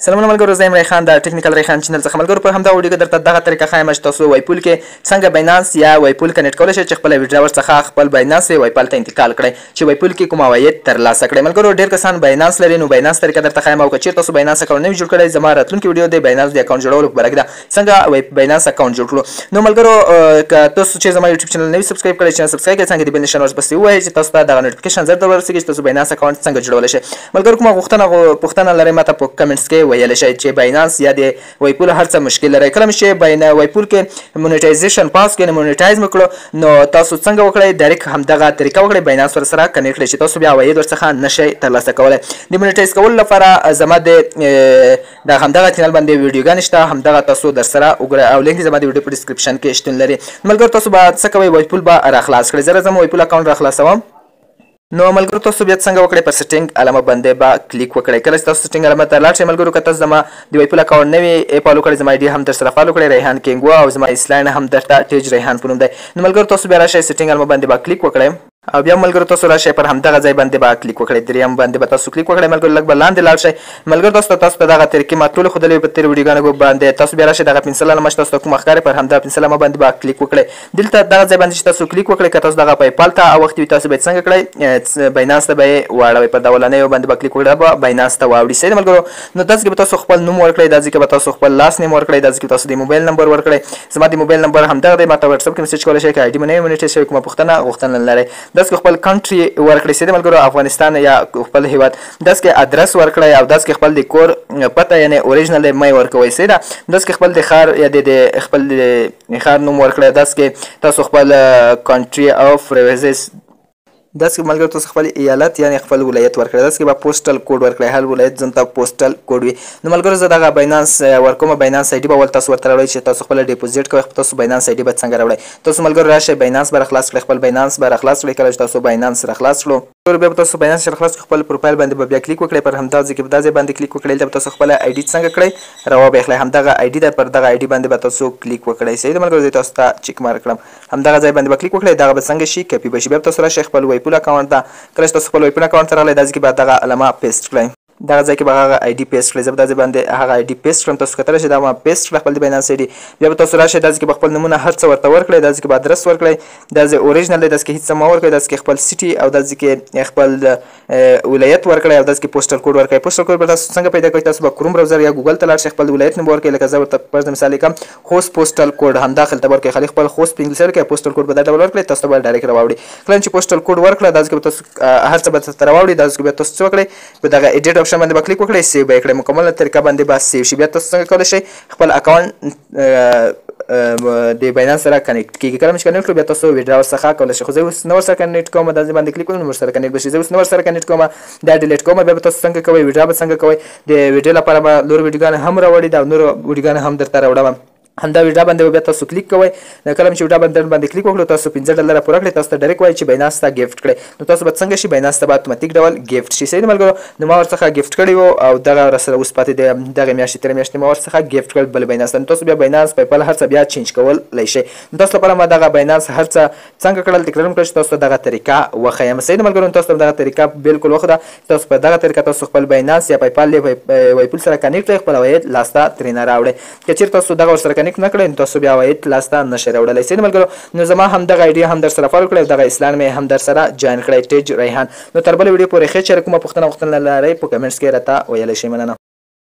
سلامونه ملګرو، زه یم ریحان د ټیکنیکل ریحان چینل څخه. ملګرو په همدا ویډیو کې درته دغه طریقه ښایم چې تاسو وایپول کې څنګه باینانس یا وایپول کنیکټ کولی شئ چې خپل ویډراور څخه خپل باینانس یې وایپال ته انتقال کړئ چې وایپول کې کوم عواید ترلاسه کړئ. ملګرو ډېر کسان باینانس لري، نو باینانس طریقه درته ښایم، او که چېرته تاسو باینانس اکاونټ نه وي جوړ کړی، زما راتلونکي ویډیو د باینانس د اکاونټ جوړولو په باره کې ده څنګه باینانس اکاونټ جوړ کړو. نو ملګرو که تاسو چې زما یوټیوب چینل نه وي سبسکرایب کړی، چینل سبسکرایب کړئ، څنګه د بیل نښان ورپسې ووهئ چې تاسو ته دغه نوټیفیکیشن زر ورسېږي چې تاسو باینانس اکاونټ څنګه جوړولی شئ. ملګرو کومه پوښتنه لرئ ماته په کمنټس کې ویلی شئ چې باینانس یا د وایپول هر څه مشکل لري. کله چې وایپول کې مونیټایزیشن پاس کړئ، مونیټایز مو کړو، نو تاسو څنګه وکړئ ډایرکټ همدغه طریقه وکړئ باینانس ورسره کنیکټ کړئ چې تاسو بیا عواید ورڅخه نشئ ترلاسه کولی. د مونیټایز کولو لپاره زما د همدغه چینل باندې ویډیوګانې شته، همدغه تاسو درسره وګورئ او لینک زما د ویډیو په ډسکرپشن کې شتون لري. ملګرو تاسو به څه کوئ، وایپول به راخلاص کړئ. زه راځم وایپول اکاونټ راخلاصوم. نو ملګرو تاسو بیا څنګه وکړئ، پر سیټینګ علامه باندې به کلیک وکړئ. کله چې تاسو سیټینګ علامه ته لاړ شئ ملګرو، که تاسو زما د وایپول اکاونټ نه وي فالو کړی، زما آیډي هم درسره فالو کړئ، ریحان کینګ او زما اسلاین هم درته ټیج ریحان په نوم دی. نو ملګرو تاسو بیا راشئ سیټینګ علامه باندې به کلیک وکړئ او بیا ملګرو تاسو راشئ پر همدغه ځای باندې به کلیک وکړئ، دریم باندې به تاسو کلیک وکړئ. ملګرو لږ به لاندې لاړ شئ. ملګرو تاسو ته دغه طریقې ما ټولې ښودلې په تېرو ویډیوګانو باندې. تاسو بیا راشئ دغه پنسل علامه چې تاسو ته کومه ښکاري، پر همدغه پنسل علامه باندې به کلیک وکړئ. دلته دغه ځای باندې چې تاسو کلیک وکړئ، که تاسو دغه پیپال ته اوښتي وي تاسو به یې څنګه کړئ، باینانس ته به یې واړوئ. پر اولنیو باندې به کلیک وکړئ، به باینانس ته واوړي. صحیح ده ملګرو. نو داسې کې به تاسو خپل نوم ورکړئ، داسې کې به تاسو خپل لاس نیم ورکړئ، داسې کې تاسو د موبایل نمبر ورکړئ. زما د موبایل نمبر همدغه دی، ما ته وټساپ کې میسج کولی شئ. که آیډي مو نه وي مونیټایز شوی، کومه غوښتنه لرئ، داسې کې خپل کنټري ورکړئ. صحیح ده ملګرو، افغانستان یا خپل هیواد، داسې کې ادرس ورکړئ او داسې کې خپل د کور پته یعنې اوریجنل مه یې ورکوئ. صحیح ده. داسې کې خپل د ښار یا د خپل ښار نوم ورکړئ. داسې کې تاسو خپل کنټري اف ریزیډنس، داسې کې ملګرو تاسو خپل ایالت یعنې خپل ولایت ورکړئ. داسې کې به پوسټل کوډ ورکړئ، هر ولایت ځان ته پوسټل کوډ وي. نو ملګرو زه دغه باینانس ورکوم، باینانس آیډي به ول تاسو ورته راوړئ چې تاسو خپله ډیپوزیټ کوئ. تاسو باینانس آیډي به څنګه راوړئ، تاسو ملګرو راشئ باینانس به راخلاص کړئ، خپل باینانس به راخلاص کړئ. کله چې تاسو باینانس راخلاص کړو بیا به تاسو باینانس راخلاص کړئ، خپل پروفایل باندې به بیا کلیک وکړئ، پر همدا ځای کې به دا ځای باندې کلیک وکړئ. دلته به تاسو خپله آیډي څنګه کړئ راوبیخلئ، همدغه آیډي ده، پر دغه آیډي باندې به تاسو کلیک وکړئ. صحیح ده ملګرو، زه تاسو ته چیک مارک کړم، همدغه ځای باندې به کلیک وکړئ، دغه به څنګه شي کاپي به شي. بیا به تاسو راشئ خپل وایپول اکاونټ ته. کله چې تاسو خپل وایپول اکاونټ ته راغلی، دا ځای کې به دغه علامه پیسټ کړئ، دغه ځای کې به هغه آیډي پیسټ کړئ. زه به دا ځای باندې هغه آیډي پیسټ کړم، تاسو کتلی شئ دا ما پیسټ کړه خپل د باینانس آیډي. بیا به تاسو راشئ، دا ځای کې به خپل نومونه هر څه ورته ورکړئ، دا ځای کې به ادرس ورکړئ، دا ځای اوریجنل دی، دا ځای کې هېڅ څه مه ورکړئ، دا ځای کې خپل سیټي او دا ځای کې خپل ولایت ورکړئ او دا ځای کې پوسټل کوډ ورکړئ. پوسټل کوډ به تاسو څنګه پیدا کوئ، تاسو به کروم براوزر یا ګوګل ته لاړ شئ، خپل ولایت نوم به ورکړئ. لکه زه ورته فرض مثال لیکم خوست پوسټل کوډ، همداخل ته ورکړئ، خالي خپل خوست په انګلیسي ورکړئ، پوسټل کوډ به دا ډول ورکړئ، تاسو ته به ډایرکټ راوړي. کله چې پوسټل کوډ ورکړه، دا ځای کې به تاسو هر څه به درته راوړي. دا ځای کې به تاسو څه وکړئ، په دغه ایډیټ آپشن باندې به کلیک وکړئ، سیو به یې کړئ، مکمله طریقه باندې به سیو شي. بیا تاسو څنګه کولی شئ خپل اکاونټ د باینانس سره کنیکټ کېږي. کله چې کنیکټ کړو بیا تاسو ویډراور څخه کولی شئ. خو زه اوس نه ورسره کنیکټ کوم، دا ځای باندې کلیک کوم نو ورسره کنیکټ به شي. زه اوس نه ورسره کنیکټ کوم، دا ډیلیټ کوم. بیا به تاسو څنګه کوئ، ویډرا به څنګه کوئ. د ویډیو لپاره به نور ویډیوګانې هم راوړي، دا نور ویډیوګانې هم درته راوړم. همدا ویډیو باندې بیا تاسو کلیک کوئ. کله چې ویډیو باندې کلیک وکړو، تاسو $15 پوره کړئ، تاسو ته ډایرکټ وایي چې باینانس ته ګیفټ کړئ. نو تاسو به څنګه شي، باینانس ته به اتوماتیک ډول ګیفټ شي. صحیح ده ملګرو. نو ما ورڅخه ګیفټ کړی و او دغه راسره اوس پاتې دی، دغه میاشتې تېره میاشتې ما ورڅخه ګیفټ کړل بل باینانس ته. نو تاسو بیا باینانس پیپل هر څه بیا چینج کولی شئ. نو تاسو لپاره ما دغه باینانس هر څه څنګه کړل تکرار کړل چې تاسو ته دغه طریقه وښیم. صحیح ده ملګرو. تاسو ته دغه طریقه بالکل وښوده، تاسو په دغه طریقه تاسو خپل باینانس یا پیپال وایپول سره کنیکټ کړئ، خپل عواید لاسته ترېنه راوړئ. که چېرته تاسو دغه ورسره کنیکټ نه کړئ، نو تاسو بیا عواید لاسته نشئ راوړلی. صحیح ده ملګرو. نو زما هم دغه آیډي هم در سره فالو کړئ او دغه اسلام مې هم در سره جوین کړئ، ټیج ریحان. نو تر بلې ویډیو پورې ښه چېرې کومه پوښتنه لرئ په کمنټس کې راته ویلی شئ. مننه.